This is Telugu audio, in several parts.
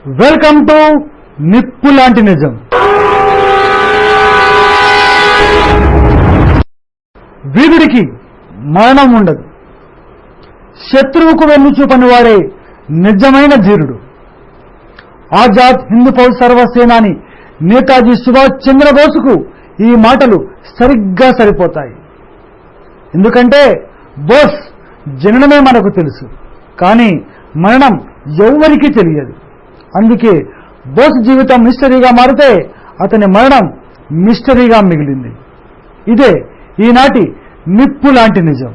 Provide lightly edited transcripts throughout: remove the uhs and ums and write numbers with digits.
వెల్కమ్ టు నిప్పు లాంటి నిజం. వీరుడికి మరణం ఉండదు. శత్రువుకు వెన్ను చూపని వాడే నిజమైన ధీరుడు. ఆజాద్ హింద్ ఫౌజ్ సర్వసేనాని నేతాజీ సుభాష్ చంద్రబోసుకు ఈ మాటలు సరిగ్గా సరిపోతాయి. ఎందుకంటే బోస్ జననమే మనకు తెలుసు, కానీ మరణం ఎవ్వరికీ తెలియదు. అందుకే బోస్ జీవితం మిస్టరీగా మారితే అతని మరణం మిస్టరీగా మిగిలింది. ఇదే ఈనాటి నిప్పు లాంటి నిజం.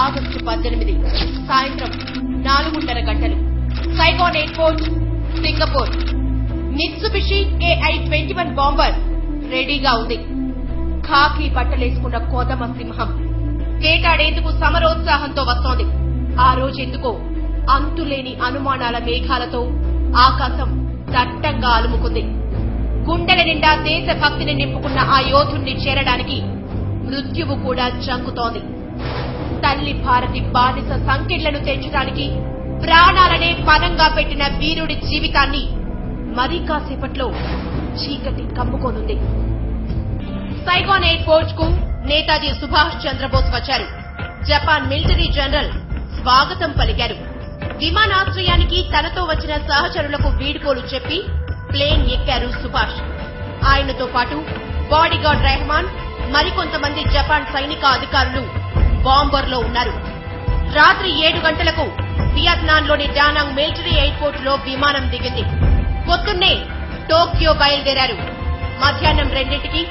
ఆగస్టు 18 సాయంత్రం 4:30 గంటలు Saigon airport, Singapore. Mitsubishi AI-21 bomber రెడీగా ఉంది. ఖాకీ బట్టలేసుకున్న కోదమ సింహం కేటాడేందుకు సమరోత్సాహంతో వస్తోంది. ఆ రోజెందుకో అంతులేని అనుమానాల మేఘాలతో ఆకాశం దట్టంగా అలుముకుంది. గుండెల నిండా దేశభక్తిని నింపుకున్న ఆ యోధుణ్ణి చేరడానికి మృత్యువు కూడా జంకుతోంది. తల్లి భారతి బానిస సంకెళ్లను తెంచడానికి ప్రాణాలనే పనంగా పెట్టిన వీరుడి జీవితాన్ని మరి కాసేపట్లో చీకటి కమ్ముకోనుంది. సైగోన్ ఎయిర్పోర్ట్ కు నేతాజీ సుభాష్ చంద్రబోస్ వచ్చారు. జపాన్ మిలిటరీ జనరల్ స్వాగతం పలికారు. విమానాశ్రయానికి తనతో వచ్చిన సహచరులకు వీడ్కోలు చెప్పి ప్లేన్ ఎక్కారు సుభాష్. ఆయనతో పాటు బాడీగార్డ్ రెహమాన్, మరికొంతమంది జపాన్ సైనిక అధికారులు బాంబర్ లో ఉన్నారు. రాత్రి 7 గంటలకు వియత్నాంలోని డానాంగ్ మిలిటరీ ఎయిర్పోర్ట్ లో విమానం దిగింది. పొద్దున్నే టోక్యో బయలుదేరారు. మధ్యాహ్నం 2ంటికి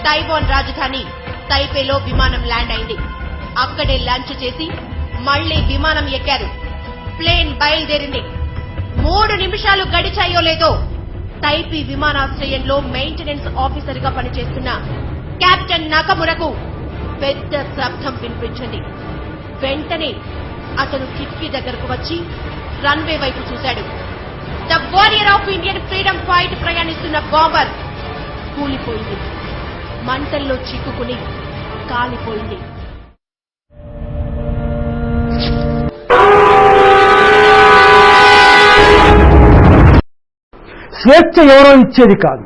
తైవాన్ రాజధాని తైపేలో విమానం ల్యాండ్ అయింది. అక్కడే లంచ్ చేసి మళ్లీ విమానం ఎక్కారు. ప్లేన్ బయలుదేరింది. 3 నిమిషాలు గడిచాయో లేదో తైపీ విమానాశ్రయంలో మెయింటెనెన్స్ ఆఫీసర్ గా పనిచేస్తున్న కెప్టెన్ నకమురకు పెద్ద శబ్దం వినిపించింది. వెంటనే అతను కిటికీ దగ్గరకు వచ్చి రన్వే వైపు చూశాడు. The warrior of Indian freedom fight ప్రయాణిస్తున్న బాంబర్ కూలిపోయింది. మంటల్లో చిక్కుకుని కాలిపోయింది. స్వేచ్ఛ ఎవరో ఇచ్చేది కాదు,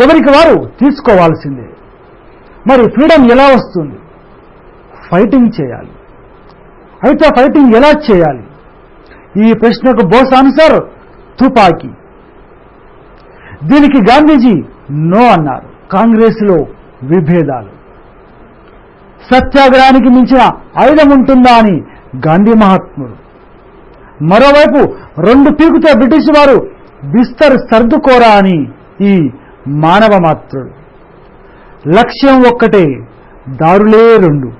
ఎవరికి వారు తీసుకోవాల్సిందే. మరి ఫ్రీడమ్ ఎలా వస్తుంది? ఫైటింగ్ చేయాలి. అయితే ఫైటింగ్ ఎలా చేయాలి? ఈ ప్రశ్నకు బోస్ ఆన్సర్ తుపాకీ. దీనికి గాంధీజీ నో అన్నారు. కాంగ్రెస్ లో విభేదాలు. సత్యాగ్రహానికి మించిన ఆయుధం ఉంటుందా అని గాంధీ మహాత్ముడు. మరోవైపు 2 పీకుతో బ్రిటిష్ వారు బిస్తర్ సర్దుకోరా అని ఈ మానవ మాత్రుడు. లక్ష్యం ఒక్కటే, దారులే 2.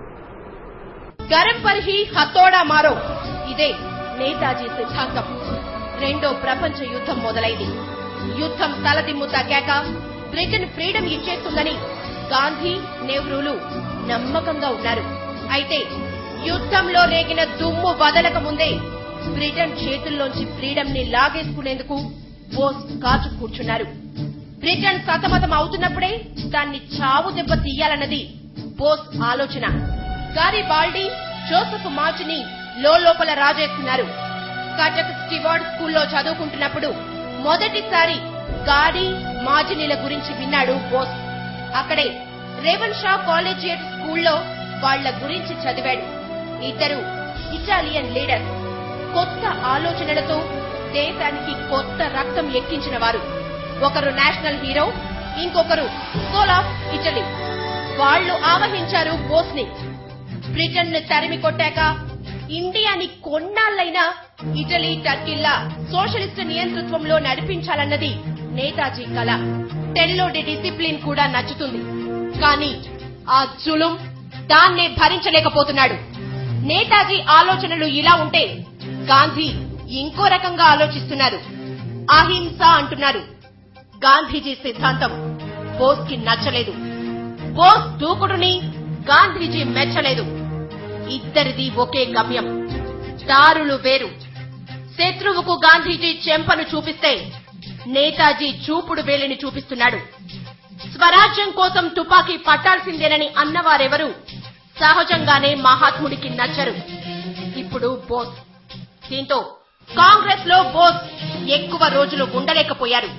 గరం పర్హి హతోడా మారో, ఇదే నేతాజీ సిద్ధాంతం. రెండో ప్రపంచ యుద్ధం మొదలైంది. యుద్ధం తలదిమ్ము తగ్గాక బ్రిటన్ ఫ్రీడమ్ ఇచ్చేస్తుందని గాంధీ, నెహ్రూలు నమ్మకంగా ఉన్నారు. అయితే యుద్ధంలో రేగిన దుమ్ము వదలక ముందే బ్రిటన్ చేతుల్లోంచి ఫ్రీడమ్ ని లాగేసుకునేందుకు బోస్ కాచు కూర్చున్నారు. బ్రిటన్ సతమతం అవుతున్నప్పుడే దాన్ని చావు దెబ్బ తీయాలన్నది బోస్ ఆలోచన. గారిబాల్డీ, జోసెఫ్ మాజిని లోపల రాజేస్తున్నారు. కటక్ స్టివార్డ్ స్కూల్లో చదువుకుంటున్నప్పుడు మొదటిసారి గారి, మాజినీల గురించి విన్నాడు బోస్. అక్కడే రేవన్ షా కాలేజియేట్ స్కూల్లో వాళ్ల గురించి చదివాడు. ఇద్దరు ఇటాలియన్ లీడర్, కొత్త ఆలోచనలతో దేశానికి కొత్త రక్తం ఎక్కించిన వారు. ఒకరు నేషనల్ హీరో, ఇంకొకరు సోల్ ఆఫ్ ఇటలీ. వాళ్లు ఆవహించారు బోస్ ని. బ్రిటన్ ను తరిమి కొట్టాక ఇండియాని కొన్నాళ్లైనా ఇటలీ, టర్కీల్లా సోషలిస్ట్ నియంతృత్వంలో నడిపించాలన్నది నేతాజీ కల. టెల్లోడి డిసిప్లిన్ కూడా నచ్చుతుంది. కానీ ఆ జులుం దాన్నే భరించలేకపోతున్నాడు. నేతాజీ ఆలోచనలు ఇలా ఉంటే గాంధీ ఇంకో రకంగా ఆలోచిస్తున్నారు. అహింస అంటున్నారు. గాంధీజీ సిద్ధాంతం బోస్ కి నచ్చలేదు. బోస్ దూకుడుని గాంధీజీ మెచ్చలేదు. ఇద్దరిది ఒకే గమ్యం, దారులు వేరు. శత్రువుకు గాంధీజీ చెంపను చూపిస్తే నేతాజీ చూపుడు వేలిని చూపిస్తున్నాడు. స్వరాజ్యం కోసం తుపాకీ పట్టాల్సిందేనని అన్నవారెవరు సహజంగానే మహాత్ముడికి నచ్చరు. ఇప్పుడు బోస్. దీంతో కాంగ్రెస్ లో బోస్ ఎక్కువ రోజులు ఉండలేకపోయారు.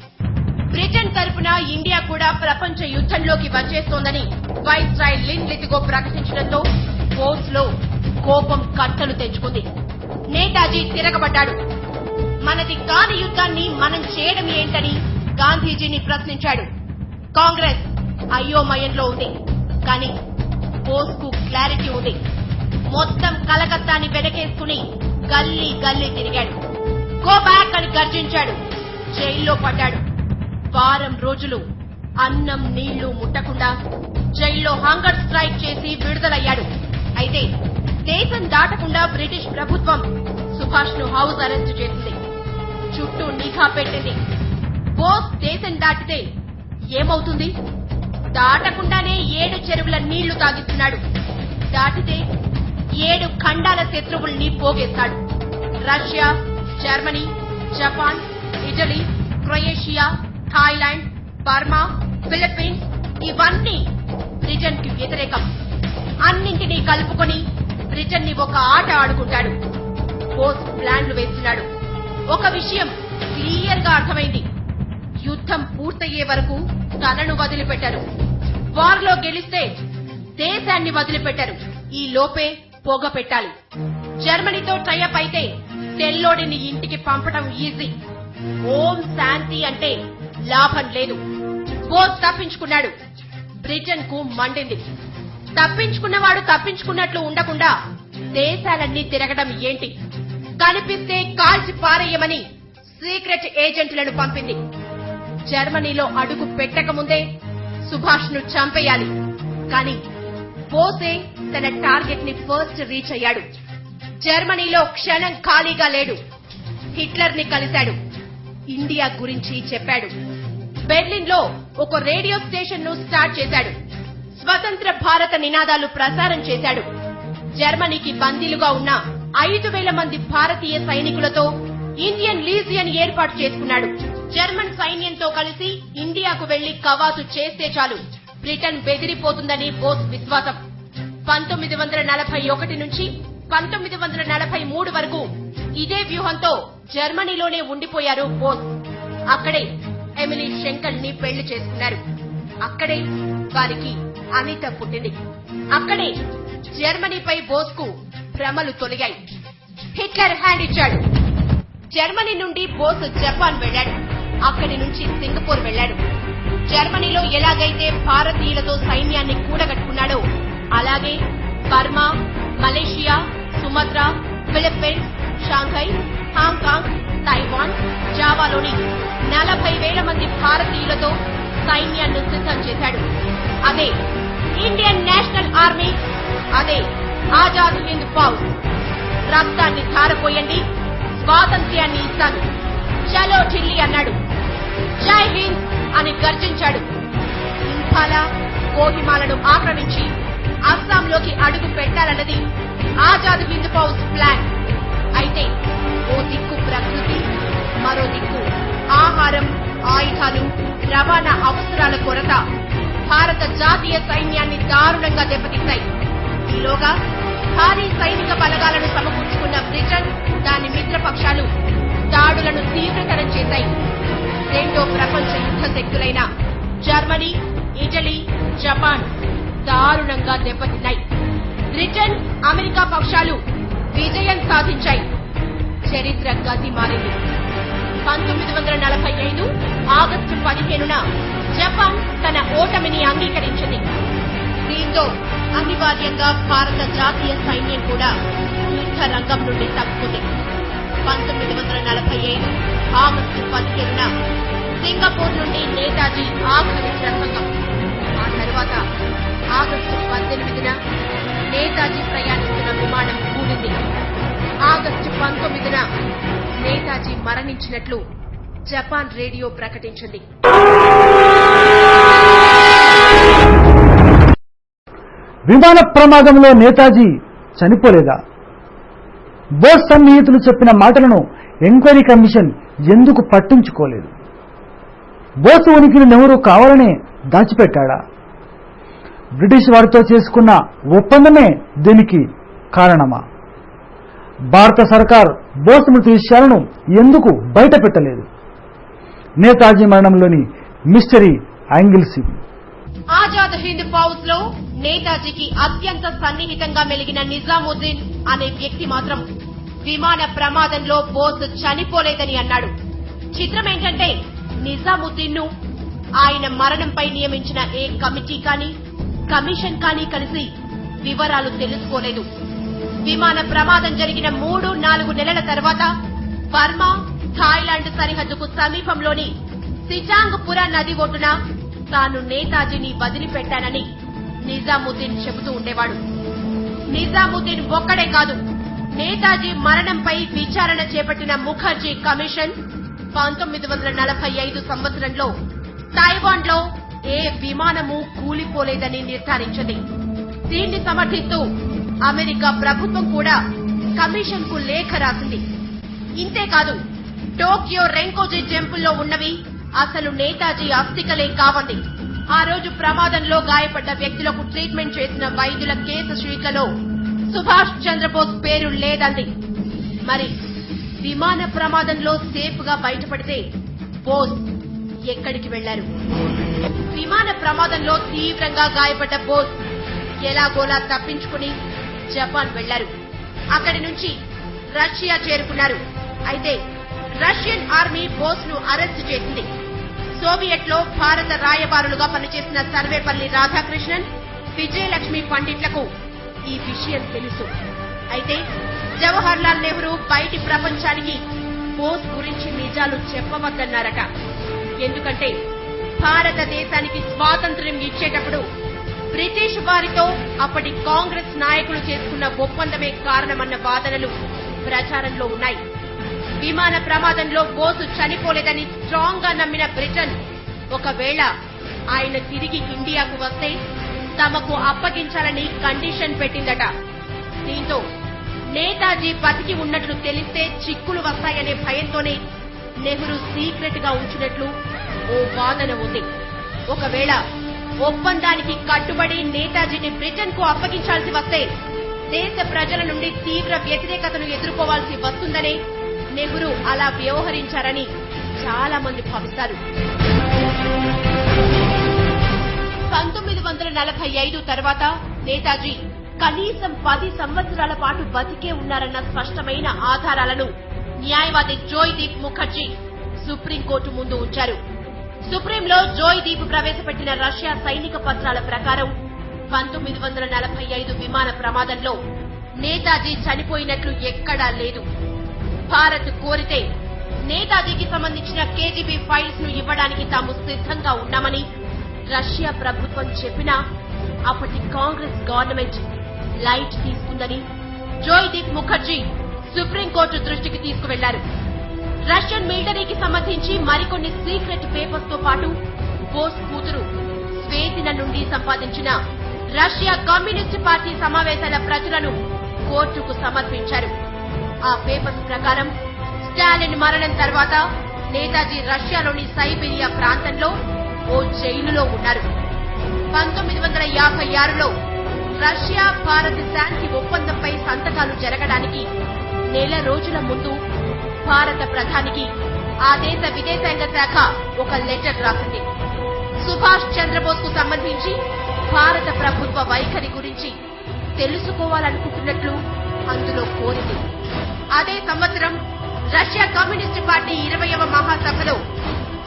బ్రిటన్ తరపున ఇండియా కూడా ప్రపంచ యుద్ధంలోకి వచ్చేస్తోందని వైస్రాయ్ లిన్ లితిగో ప్రకటించడంతో బోస్ లో కోపం కట్టలు తెంచుకుంది. నేతాజీ తిరగబడ్డాడు. మనది కాని యుద్ధాన్ని మనం చేయడం ఏంటని గాంధీజీని ప్రశ్నించాడు. కాంగ్రెస్ అయోమయంలో ఉంది. కానీ బోస్ కు క్లారిటీ ఉంది. మొత్తం కలకత్తాని వెనకేసుకుని గల్లీ గల్లీ తిరిగాడు. గో బ్యాక్ అని గర్జించాడు. జైల్లో పడ్డాడు. వారం రోజులు అన్నం నీళ్లు ముట్టకుండా జైల్లో హంగర్ స్ట్రైక్ చేసి విడుదలయ్యాడు. అయితే దేశం దాటకుండా బ్రిటిష్ ప్రభుత్వం సుభాష్ ను హౌస్ అరెస్ట్ చేసింది. చుట్టూ నిఘా పెట్టింది. బోస్ దేశం దాటితే ఏమవుతుంది? దాటకుండానే 7 చెరువుల నీళ్లు తాగిస్తున్నాడు. దాటితే 7 ఖండాల శత్రువుల్ని పోగేస్తాడు. Russia, Germany, Japan, Italy, Croatia, Thailand, Burma, Philippines ఇవన్నీ బ్రిటన్ కి వ్యతిరేకం. అన్నింటినీ కలుపుకొని బ్రిటన్ ని ఒక ఆట ఆడుకుంటాడు. బోస్ ప్లాన్లు వేస్తున్నాడు. ఒక విషయం క్లియర్ గా అర్థమైంది. యుద్ధం పూర్తయ్యే వరకు తనను వదిలిపెట్టారు. వార్లో గెలిస్తే దేశాన్ని వదిలిపెట్టారు. ఈ లోపే పొగ పెట్టాలి. జర్మనీతో టైఅప్ అయితే తెల్లోడిని ఇంటికి పంపడం ఈజీ. ఓం శాంతి అంటే లాభం లేదు. బోస్ తప్పించుకున్నాడు. బ్రిటన్ కు మండింది. తప్పించుకున్నవాడు తప్పించుకున్నట్లు ఉండకుండా దేశాలన్నీ తిరగడం ఏంటి? కనిపిస్తే కాల్చి పారేయమని సీక్రెట్ ఏజెంట్లను పంపింది. జర్మనీలో అడుగు పెట్టకముందే సుభాష్ ను చంపేయాలి. కానీ బోసే తన టార్గెట్ ని ఫస్ట్ రీచ్ అయ్యాడు. జర్మనీలో క్షణం ఖాళీగా లేడు. హిట్లర్ ని కలిశాడు. ఇండియా గురించి చెప్పాడు. బెర్లిన్ లో ఒక రేడియో స్టేషన్ ను స్టార్ట్ చేశాడు. స్వతంత్ర భారత నినాదాలు ప్రసారం చేశాడు. జర్మనీకి బందీలుగా ఉన్న 5,000 మంది భారతీయ సైనికులతో ఇండియన్ లీజియన్ ఏర్పాటు చేసుకున్నాడు. జర్మన్ సైన్యంతో కలిసి ఇండియాకు వెళ్లి కవాతు చేస్తే చాలు బ్రిటన్ బెదిరిపోతుందని బోస్ విశ్వాసం. 1941 నుంచి 1943 వరకు ఇదే వ్యూహంతో జర్మనీలోనే ఉండిపోయారు బోస్. అక్కడే ఎమిలీ షెంకల్ ని పెళ్లి చేసుకున్నారు. అక్కడే వారికి అనిత పుట్టింది. అక్కడే జర్మనీపై బోస్ కు భ్రమలు తొలగాయి. హిట్లర్ హ్యాండ్ ఇచ్చాడు. జర్మనీ నుండి బోస్ జపాన్ వెళ్లాడు. అక్కడి నుంచి సింగపూర్ వెళ్లాడు. జర్మనీలో ఎలాగైతే భారతీయులతో సైన్యాన్ని కూడగట్టుకున్నాడో అలాగే Burma, Malaysia, Sumatra, Philippines, Shanghai, Hong Kong, Taiwan, జావాలోని 40,000 మంది భారతీయులతో సైన్యాన్ని సిద్ధం చేశాడు. అదే ఇండియన్ నేషనల్ ఆర్మీ. అదే ఆజాద్ హింద్ ఫౌజ్. రక్తాన్ని ధారపోయండి, స్వాతంత్ర్యాన్ని ఇస్తాను. చలో ఢిల్లీ అన్నాడు. జై హింద్ అని గర్జించాడు. ఇంఫాలా, కోహిమాలను ఆక్రమించి అస్సాంలోకి అడుగు పెట్టాలన్నది ఆజాద్ హింద్ ఫౌజ్ ప్లాన్. అయితే ఓ దిక్కు ప్రకృతి, మరో దిక్కు ఆహారం, ఆయుధాలు, రవాణా అవసరాల కొరత భారత జాతీయ సైన్యాన్ని దారుణంగా దెబ్బతీశాయి. ఈలోగా భారీ సైనిక బలగాలను సమకూర్చుకున్న బ్రిటన్, దాని మిత్రపక్షాలు దాడులను తీవ్రతరం చేశాయి. రెండో ప్రపంచ యుద్ధ శక్తులైన జర్మనీ, ఇటలీ, జపాన్ దారుణంగా దెబ్బతిన్నాయి. బ్రిటన్, అమెరికా పక్షాలు విజయం సాధించాయి. చరిత్ర గతి మారింది. 1945 ఆగస్టు 15న జపాన్ తన ఓటమిని అంగీకరించింది. దీంతో అనివార్యంగా భారత జాతీయ సైన్యం కూడా యుద్ధ రంగం నుండి తప్పుకుంది. 1945 ఆగస్టు 15న సింగపూర్ నుండి నేతాజీ ఆఖరి ప్రసంగం. ఆ తర్వాత ఆగస్టు 18న నేతాజీ ప్రయాణిస్తున్న విమానం కూలింది. ఆగస్టు 19న నేతాజీ మరణించినట్లు జపాన్ రేడియో ప్రకటించింది. విమాన ప్రమాదంలో నేతాజీ చనిపోలేదా? బోస్ సన్నిహితులు చెప్పిన మాటలను ఎంక్వైరీ కమిషన్ ఎందుకు పట్టించుకోలేదు? బోస్ ఉనికిని నెహ్రూ కావాలనే దాచిపెట్టాడా? బ్రిటిష్ వారితో చేసుకున్న ఒప్పందమే దీనికి కారణమా? భారత సర్కార్ బోస్ మృతి విషయాలను ఎందుకు బయట పెట్టలేదు? నేతాజీ మరణంలోని మిస్టరీ యాంగిల్స్ ఇవి. ఆజాద్ హింద్ ఫౌజ్ లో నేతాజీకి అత్యంత సన్నిహితంగా మెలిగిన నిజాముద్దీన్ అనే వ్యక్తి మాత్రం విమాన ప్రమాదంలో బోస్ చనిపోలేదని అన్నాడు. చిత్రమేంటంటే నిజాముద్దీన్ ను ఆయన మరణంపై నియమించిన ఏ కమిటీ కానీ కమిషన్ కానీ కలిసి వివరాలు తెలుసుకోలేదు. విమాన ప్రమాదం జరిగిన 3-4 నెలల తర్వాత బర్మా థాయిలాండ్ సరిహద్దుకు సమీపంలోని సిచాంగ్పుర నది ఒడ్డున తాను నేతాజీని వదిలిపెట్టానని నిజాముద్దీన్ చెబుతూ ఉండేవాడు. నిజాముద్దీన్ ఒక్కడే కాదు, నేతాజీ మరణంపై విచారణ చేపట్టిన ముఖర్జీ కమిషన్ 1945 సంవత్సరంలో తైవాన్ లో ఏ విమానము కూలిపోలేదని నిర్ధారించింది. దీన్ని సమర్థిస్తూ అమెరికా ప్రభుత్వం కూడా కమిషన్ కు లేఖ రాసింది. ఇంతేకాదు, టోక్యో రెంకోజీ టెంపుల్లో ఉన్నవి అసలు నేతాజీ అస్థికలే కావంది. ఆ రోజు ప్రమాదంలో గాయపడ్డ వ్యక్తులకు ట్రీట్మెంట్ చేసిన వైద్యుల కేసు షీట్లలో సుభాష్ చంద్రబోస్ పేరు లేదంది. మరి విమాన ప్రమాదంలో సేఫ్ గా బయటపడితే బోస్ ఎక్కడికి వెళ్లారు? విమాన ప్రమాదంలో తీవ్రంగా గాయపడ్డ బోస్ ఎలాగోలా తప్పించుకుని జపాన్ వెళ్లారు. అక్కడి నుంచి రష్యా చేరుకున్నారు. అయితే రష్యన్ ఆర్మీ బోస్ ను అరెస్టు చేసింది. సోవియట్ లో భారత రాయబారులుగా పనిచేసిన సర్వేపల్లి రాధాకృష్ణన్, విజయలక్ష్మి పండిట్లకు ఈ విషయం తెలుసు. అయితే జవహర్ లాల్ నెహ్రూ బయటి ప్రపంచానికి బోస్ గురించి నిజాలు చెప్పవద్దన్నారట. ఎందుకంటే భారతదేశానికి స్వాతంత్ర్యం ఇచ్చేటప్పుడు బ్రిటిష్ వారితో అప్పటి కాంగ్రెస్ నాయకులు చేసుకున్న ఒప్పందమే కారణమన్న వాదనలు ప్రచారంలో ఉన్నాయి. విమాన ప్రమాదంలో బోసు చనిపోలేదని స్ట్రాంగ్ గా నమ్మిన బ్రిటన్ ఒకవేళ ఆయన తిరిగి ఇండియాకు వస్తే తమకు అప్పగించాలని కండిషన్ పెట్టిందట. దీంతో నేతాజీ బతికి ఉన్నట్లు తెలిస్తే చిక్కులు వస్తాయనే భయంతోనే నెహ్రూ సీక్రెట్ గా ఉంచినట్లు ఓ వాదన ఉంది. ఒకవేళ ఒప్పందానికి కట్టుబడి నేతాజీని బ్రిటన్ కు అప్పగించాల్సి వస్తే దేశ ప్రజల నుండి తీవ్ర వ్యతిరేకతను ఎదుర్కోవాల్సి వస్తుందనే నెహ్రూ అలా వ్యవహరించారని చాలా మంది భావిస్తారు. 1945 తర్వాత నేతాజీ కనీసం 10 సంవత్సరాల పాటు బతికే ఉన్నారన్న స్పష్టమైన ఆధారాలను న్యాయవాది జోయ్దీప్ ముఖర్జీ సుప్రీంకోర్టు ముందు ఉంచారు. సుప్రీంలో జోయ్దీప్ ప్రవేశపెట్టిన రష్యా సైనిక పత్రాల ప్రకారం 1945 విమాన ప్రమాదంలో నేతాజీ చనిపోయినట్లు ఎక్కడా లేదు. భారత్ కోరితే నేతాజీకి సంబంధించిన కేజీబీ ఫైల్స్ ను ఇవ్వడానికి తాము సిద్ధంగా ఉన్నామని రష్యా ప్రభుత్వం చెప్పినా అప్పటి కాంగ్రెస్ గవర్నమెంట్ లైట్ తీసుకుందని జోయ్దీప్ ముఖర్జీ సుప్రీంకోర్టు దృష్టికి తీసుకువెళ్లారు. రష్యన్ మిలిటరీకి సంబంధించి మరికొన్ని సీక్రెట్ పేపర్స్ తో పాటు బోస్ కూతురు స్వేతిన నుండి సంపాదించిన రష్యా కమ్యూనిస్టు పార్టీ సమావేశాల ప్రతులను కోర్టుకు సమర్పించారు. ఆ పేపర్స్ ప్రకారం స్టాలిన్ మరణం తర్వాత నేతాజీ రష్యాలోని సైబీరియా ప్రాంతంలో ఓ జైలులో ఉన్నారు. 1956లో రష్యా భారత్ శాంతి ఒప్పందంపై సంతకాలు జరగడానికి నెల రోజుల ముందు భారత ప్రధానికి ఆ దేశ విదేశాంగ శాఖ ఒక లెటర్ రాసింది. సుభాష్ చంద్రబోస్ కు సంబంధించి భారత ప్రభుత్వ వైఖరి గురించి తెలుసుకోవాలనుకుంటున్నట్లు అందులో కోరింది. అదే సంవత్సరం రష్యా కమ్యూనిస్టు పార్టీ 20వ మహాసభలో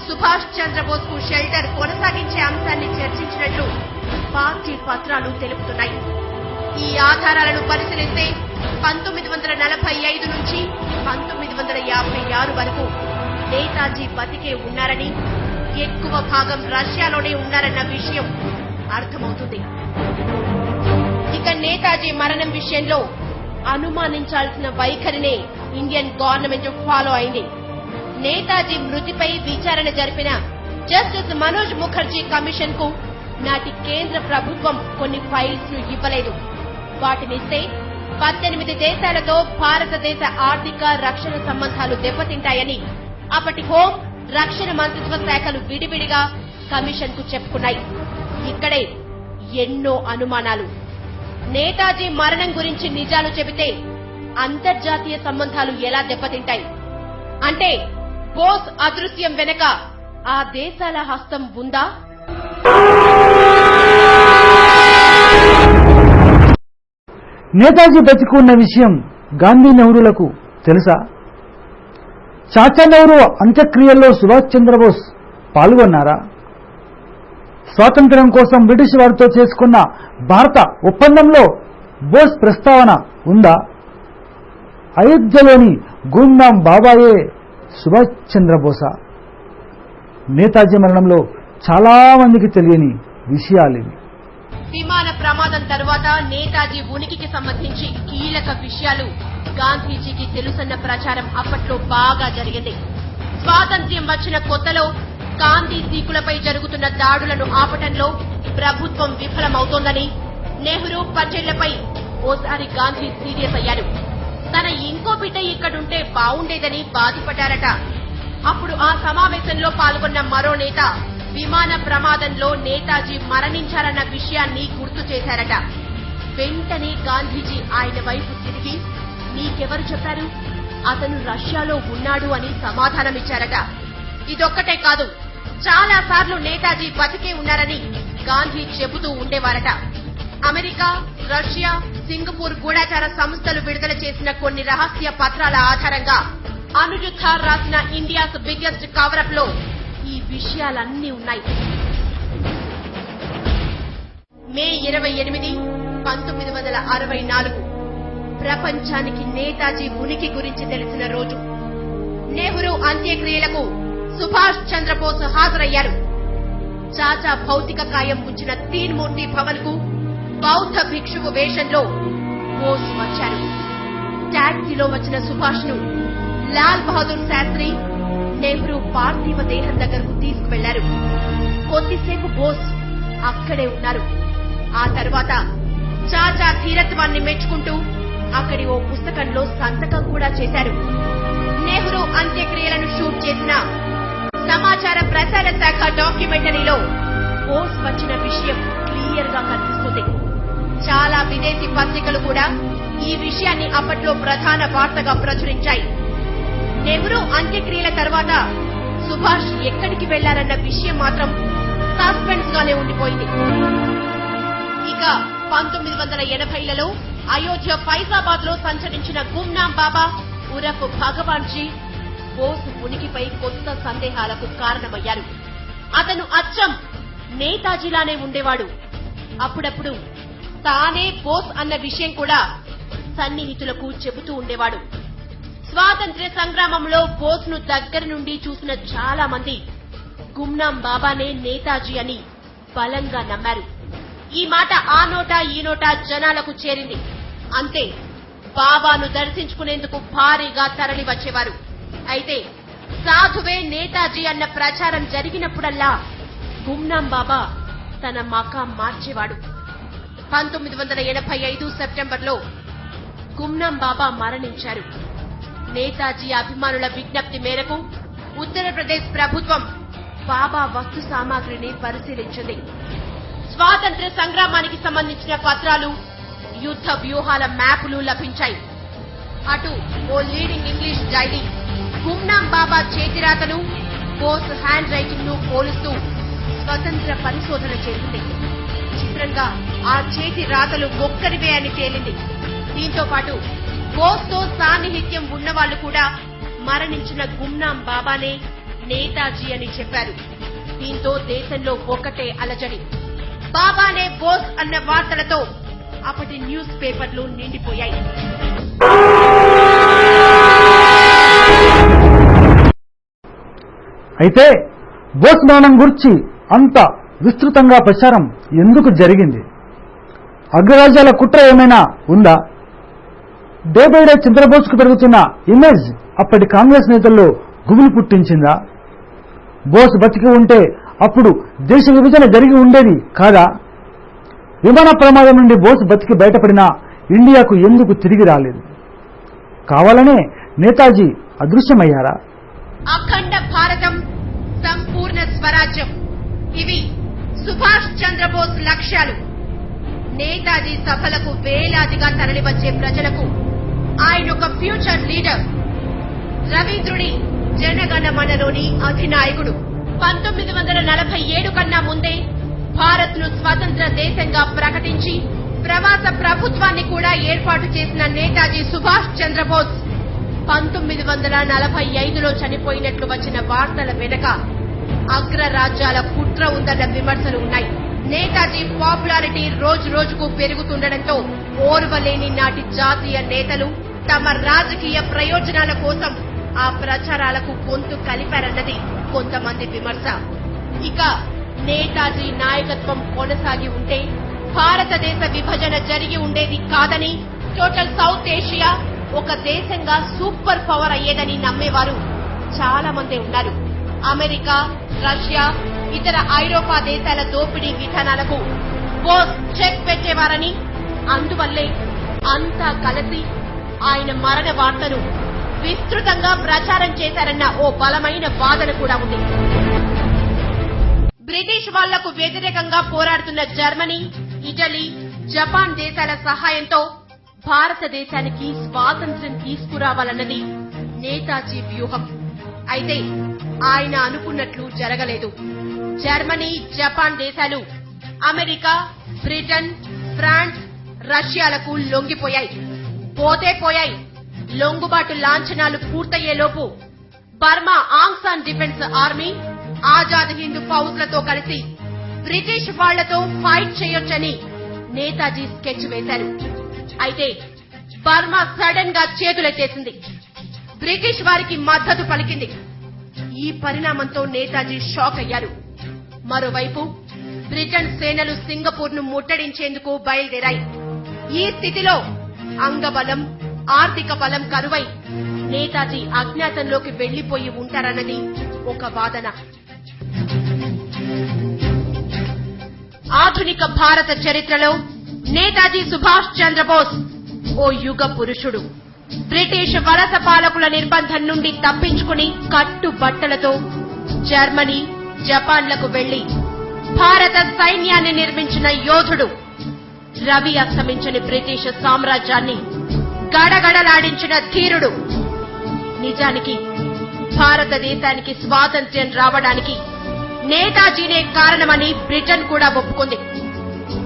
సుభాష్ చంద్రబోస్ కు షెల్టర్ కొనసాగించే అంశాన్ని చర్చించినట్లు పార్టీ పత్రాలు తెలుపుతున్నాయి. ఈ ఆధారాలను పరిశీలిస్తే 1945 నుంచి 1956 వరకు నేతాజీ బతికే ఉన్నారని, ఎక్కువ భాగం రష్యాలోనే ఉన్నారన్న విషయం అర్థమవుతుంది. ఇక నేతాజీ మరణం విషయంలో అనుమానించాల్సిన వైఖరినే ఇండియన్ గవర్నమెంట్ ఫాలో అయింది. నేతాజీ మృతిపై విచారణ జరిపిన జస్టిస్ మనోజ్ ముఖర్జీ కమిషన్ కు నాటి కేంద్ర ప్రభుత్వం కొన్ని ఫైల్స్ ను ఇవ్వలేదు. వాటినిస్తే 18 దేశాలతో భారతదేశ ఆర్థిక రక్షణ సంబంధాలు దెబ్బతింటాయని అప్పటి హోం, రక్షణ మంత్రిత్వ శాఖలు విడివిడిగా కమిషన్ కు చెప్పుకున్నాయి. ఇక్కడే ఎన్నో అనుమానాలు. నేతాజీ మరణం గురించి నిజాలు చెబితే అంతర్జాతీయ సంబంధాలు ఎలా దెబ్బతింటాయి? అంటే బోస్ అదృశ్యం వెనక ఆ దేశాల హస్తం ఉందా? నేతాజీ బతికి ఉన్న విషయం గాంధీ నెహ్రూలకు తెలుసా? చాచా నెహ్రూ అంత్యక్రియల్లో సుభాష్ చంద్రబోస్ పాల్గొన్నారా? స్వాతంత్ర్యం కోసం బ్రిటిష్ వారితో చేసుకున్న భారత ఒప్పందంలో బోస్ ప్రస్తావన ఉందా? అయోధ్యలోని గుమ్నాం బాబాయే సుభాష్ చంద్రబోసా? నేతాజీ మరణంలో చాలా మందికి తెలియని విషయాలివి. విమాన ప్రమాదం తరువాత నేతాజీ ఉనికికి సంబంధించి కీలక విషయాలు గాంధీజీకి తెలుసన్న ప్రచారం అప్పట్లో బాగా జరిగింది. స్వాతంత్ర్యం వచ్చిన కొత్తలో గాంధీ సీకులపై జరుగుతున్న దాడులను ఆపటంలో ప్రభుత్వం విఫలమవుతోందని నెహ్రూ పటేళ్లపై ఓసారి గాంధీ సీరియస్ అయ్యారు. తన ఇంకో బిడ్డ ఇక్కడుంటే బావుండేదని బాధపడ్డారట. అప్పుడు ఆ సమావేశంలో పాల్గొన్న మరో నేత విమాన ప్రమాదంలో నేతాజీ మరణించారన్న విషయాన్ని గుర్తు చేశారట. వెంటనే గాంధీజీ ఆయన వైపు తిరిగి, నీకెవరు చెప్పారు? అతను రష్యాలో ఉన్నాడు అని సమాధానమిచ్చారట. ఇదొక్కటే కాదు, చాలా సార్లు నేతాజీ బతికే ఉన్నారని గాంధీ చెబుతూ ఉండేవారట. అమెరికా, రష్యా, సింగపూర్ గూఢచార సంస్థలు విడుదల చేసిన కొన్ని రహస్య పత్రాల ఆధారంగా అనిరుద్ధ రాసిన ఇండియాస్ బిగ్గెస్ట్ కవరప్ లో ఈ విషయాలన్నీ ఉన్నాయి. మే 28, 1964 ప్రపంచానికి నేతాజీ ఉనికి గురించి తెలిసిన రోజు. నెహ్రూ అంత్యక్రియలకు సుభాష్ చంద్రబోస్ హాజరయ్యారు. చాచా భౌతిక కాయం ఉంచిన తీన్మూర్తి భవన్ కు బౌద్ధ భిక్షువు వేషంలో బోస్ వచ్చారు. టాక్సీలో వచ్చిన సుభాష్ ను లాల్ బహదూర్ శాస్త్రి నెహ్రూ పార్థివ దేహం దగ్గరకు తీసుకువెళ్లారు. కొద్దిసేపు బోస్ అక్కడే ఉన్నారు. ఆ తర్వాత చాచా ధీరత్వాన్ని మెచ్చుకుంటూ అక్కడి ఓ పుస్తకంలో సంతకం కూడా చేశారు. నెహ్రూ అంత్యక్రియలను షూట్ చేసిన సమాచార ప్రసార శాఖ డాక్యుమెంటరీలో బోస్ వచ్చిన విషయం క్లియర్ గా కనిపిస్తుంది. చాలా విదేశీ పత్రికలు కూడా ఈ విషయాన్ని అప్పట్లో ప్రధాన వార్తగా ప్రచురించాయి. నెహ్రూ అంత్యక్రియల తర్వాత సుభాష్ ఎక్కడికి వెళ్లారన్న విషయం మాత్రం సస్పెన్స్ గానే ఉండిపోయింది. ఇక 1980లలో అయోధ్య ఫైజాబాద్ లో సంచరించిన గుమ్నాం బాబా ఉరఫ్ భగవాన్ జీ బోస్ ఉనికిపై కొత్త సందేహాలకు కారణమయ్యారు. అతను అచ్చం నేతాజీలానే ఉండేవాడు. అప్పుడప్పుడు తానే బోస్ అన్న విషయం కూడా సన్నిహితులకు చెబుతూ ఉండేవాడు. స్వాతంత్ర్య సంగ్రామంలో బోస్ ను దగ్గర నుండి చూసిన చాలా మంది గుమ్నాం బాబానే నేతాజీ అని బలంగా నమ్మారు. ఈ మాట ఆ నోటా ఈ నోటా జనాలకు చేరింది. అంతే, బాబాను దర్శించుకునేందుకు భారీగా తరలి వచ్చేవారు. అయితే సాధువే నేతాజీ అన్న ప్రచారం జరిగినప్పుడల్లా గుమ్నాం బాబా తన మకాం మార్చేవాడు. 1985 సెప్టెంబర్లో గుమ్నాం బాబా మరణించారు. నేతాజీ అభిమానుల విజ్ఞప్తి మేరకు ఉత్తరప్రదేశ్ ప్రభుత్వం బాబా వస్తు సామాగ్రిని పరిశీలించింది. స్వాతంత్ర్య సంగ్రామానికి సంబంధించిన పత్రాలు, యుద్ధ వ్యూహాల మ్యాపులు లభించాయి. అటు ఓ లీడింగ్ ఇంగ్లీష్ డైరీ గుమ్నాం బాబా చేతిరాతను, బోస్ హ్యాండ్ రైటింగ్ ను పోలుస్తూ స్వతంత్ర పరిశోధన చేసింది. చిత్రంగా ఆ చేతి రాతలు ఒక్కరివే అని తేలింది. దీంతో పాటు బోస్ తో సాన్నిహిత్యం ఉన్నవాళ్లు కూడా మరణించిన గుమ్నాం బాబానే నేతాజీ అని చెప్పారు. దీంతో దేశంలో ఒకటే అలజడి. బాబానే బోస్ అన్న వార్తలతో అప్పటి న్యూస్ పేపర్లు నిండిపోయాయి. అయితే బోస్ మరణం గురించి అంత విస్తృతంగా ప్రచారం ఎందుకు జరిగింది? అగ్రరాజ్యాల కుట్ర ఏమైనా ఉందా? డే బై డే చంద్రబోస్కు పెరుగుతున్న ఇమేజ్ అప్పటి కాంగ్రెస్ నేతల్లో గుబులు పుట్టించిందా? బోస్ బతికి ఉంటే అప్పుడు దేశ విభజన జరిగి ఉండేది కాదా? విమాన ప్రమాదం నుండి బోస్ బతికి బయటపడినా ఇండియాకు ఎందుకు తిరిగి రాలేదు? కావాలనే నేతాజీ అదృశ్యమయ్యారా? అఖండ భారతం స్వరాజ్యం, ఇవి సుభాష్ చంద్రబోస్ లక్ష్యాలు. నేతాజీ సభలకు వేలాదిగా తరలివచ్చే ప్రజలకు ఆయన ఒక ఫ్యూచర్ లీడర్, రవీంద్రుడి జనగణమనలోని అధినాయకుడు. 1947 కన్నా ముందే భారత్ ను స్వతంత్ర దేశంగా ప్రకటించి ప్రవాస ప్రభుత్వాన్ని కూడా ఏర్పాటు చేసిన నేతాజీ సుభాష్ చంద్రబోస్ 1945లో చనిపోయినట్లు వచ్చిన వార్తల వెనుక అగ్రరాజ్యాల కుట్ర ఉందన్న విమర్శలు ఉన్నాయి. నేతాజీ పాపులారిటీ రోజు రోజుకు పెరుగుతుండటంతో ఓర్వలేని నాటి జాతీయ నేతలు తమ రాజకీయ ప్రయోజనాల కోసం ఆ ప్రచారాలకు గొంతు కలిపారన్నది కొంతమంది విమర్శ. ఇక నేతాజీ నాయకత్వం కొనసాగి ఉంటే భారతదేశ విభజన జరిగి ఉండేది కాదని, టోటల్ సౌత్ ఏషియా ఒక దేశంగా సూపర్ పవర్ అయ్యేదని నమ్మేవారు చాలా మంది ఉన్నారు. అమెరికా, రష్యా, ఇతర ఐరోపా దేశాల దోపిడీ విధానాలకు బోస్ చెక్ పెట్టేవారని, అందువల్లే అంతా కలిసి ఆయన మరణ వార్తను విస్తృతంగా ప్రచారం చేశారన్న ఓ బలమైన వాదన కూడా ఉంది. బ్రిటిష్ వాళ్లకు వ్యతిరేకంగా పోరాడుతున్న జర్మనీ, ఇటలీ, జపాన్ దేశాల సహాయంతో భారతదేశానికి స్వాతంత్ర్యం తీసుకురావాలన్నది నేతాజీ వ్యూహం. అయితే ఆయన అనుకున్నట్లు జరగలేదు. జర్మనీ, జపాన్ దేశాలు అమెరికా, బ్రిటన్, ఫ్రాన్స్, రష్యాలకు లొంగిపోయాయి. పోయాయి. లొంగుబాటు లాంఛనాలు పూర్తయ్యేలోపు Burma Aung San defence army, Azad Hind ఫౌజ్లతో కలిసి బ్రిటిష్ వాళ్లతో ఫైట్ చేయొచ్చని నేతాజీ స్కెచ్ వేశారు. అయితే బర్మా సడన్ గా చేతులెత్తేసింది. బ్రిటిష్ వారికి మద్దతు పలికింది. ఈ పరిణామంతో నేతాజీ షాక్ అయ్యారు. మరోవైపు బ్రిటన్ సేనలు సింగపూర్ ను ముట్టడించేందుకు బయలుదేరాయి. ఈ స్థితిలో అంగబలం, ఆర్థిక బలం కరువై నేతాజీ అజ్ఞాతంలోకి వెళ్లిపోయి ఉంటారన్నది ఒక వాదన. ఆధునిక భారత చరిత్రలో నేతాజీ సుభాష్ చంద్రబోస్ ఓ యుగ పురుషుడు. బ్రిటిష్ వలస పాలకుల నిర్బంధం నుండి తప్పించుకుని కట్టుబట్టలతో జర్మనీ, జపాన్లకు వెళ్లి భారత సైన్యాన్ని నిర్మించిన యోధుడు. రవి అస్తమించని బ్రిటిష్ సామ్రాజ్యాన్ని గడగడలాడించిన ధీరుడు. నిజానికి భారతదేశానికి స్వాతంత్ర్యం రావడానికి నేతాజీనే కారణమని బ్రిటన్ కూడా ఒప్పుకుంది.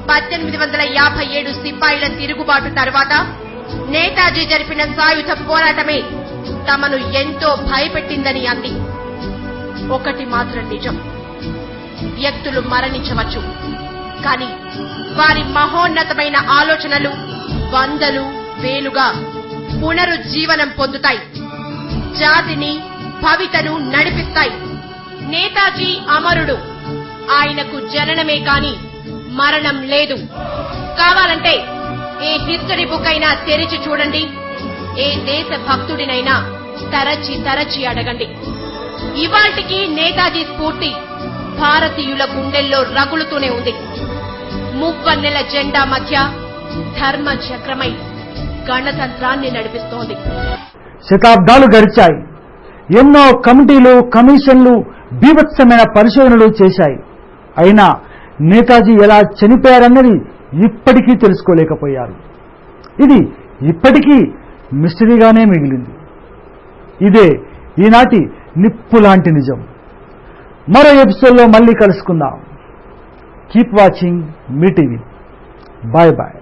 1857 సిపాయిల తిరుగుబాటు తర్వాత నేతాజీ జరిపిన సాయుధ పోరాటమే తమను ఎంతో భయపెట్టిందని అంది. ఒకటి మాత్రం నిజం, వ్యక్తులు మరణించవచ్చు, కానీ వారి మహోన్నతమైన ఆలోచనలు వందలు వేలుగా పునరుజ్జీవనం పొందుతాయి, జాతిని భవితను నడిపిస్తాయి. నేతాజీ అమరుడు. ఆయనకు జననమే కాని మరణం లేదు. కావాలంటే ఏ హిస్టరీ బుక్ అయినా తెరిచి చూడండి, ఏ దేశ భక్తుడినైనా తరచి అడగండి. ఇవాళ్టికి నేతాజీ స్ఫూర్తి భారతీయుల గుండెల్లో రగులుతూనే ఉంది. మువ్వన్నెల జెండా మధ్య ధర్మ చక్రమై గణతంత్రాన్ని నడిపిస్తోంది. శతాబ్దాలు గడిచాయి. ఎన్నో కమిటీలు, కమిషన్లు బీభత్సమైన పరిశోధనలు చేశాయి. అయినా నేతాజీ ఎలా చనిపోయారన్నది ఇప్పటికీ తెలుసుకోలేకపోయారు. ఇది ఇప్పటికీ మిస్టరీగానే మిగిలింది. ఇదే ఈనాటి నిప్పు లాంటి నిజం. మరో ఎపిసోడ్లో మళ్ళీ కలుసుకుందాం. కీప్ వాచింగ్ మీ టీవీ. Bye bye.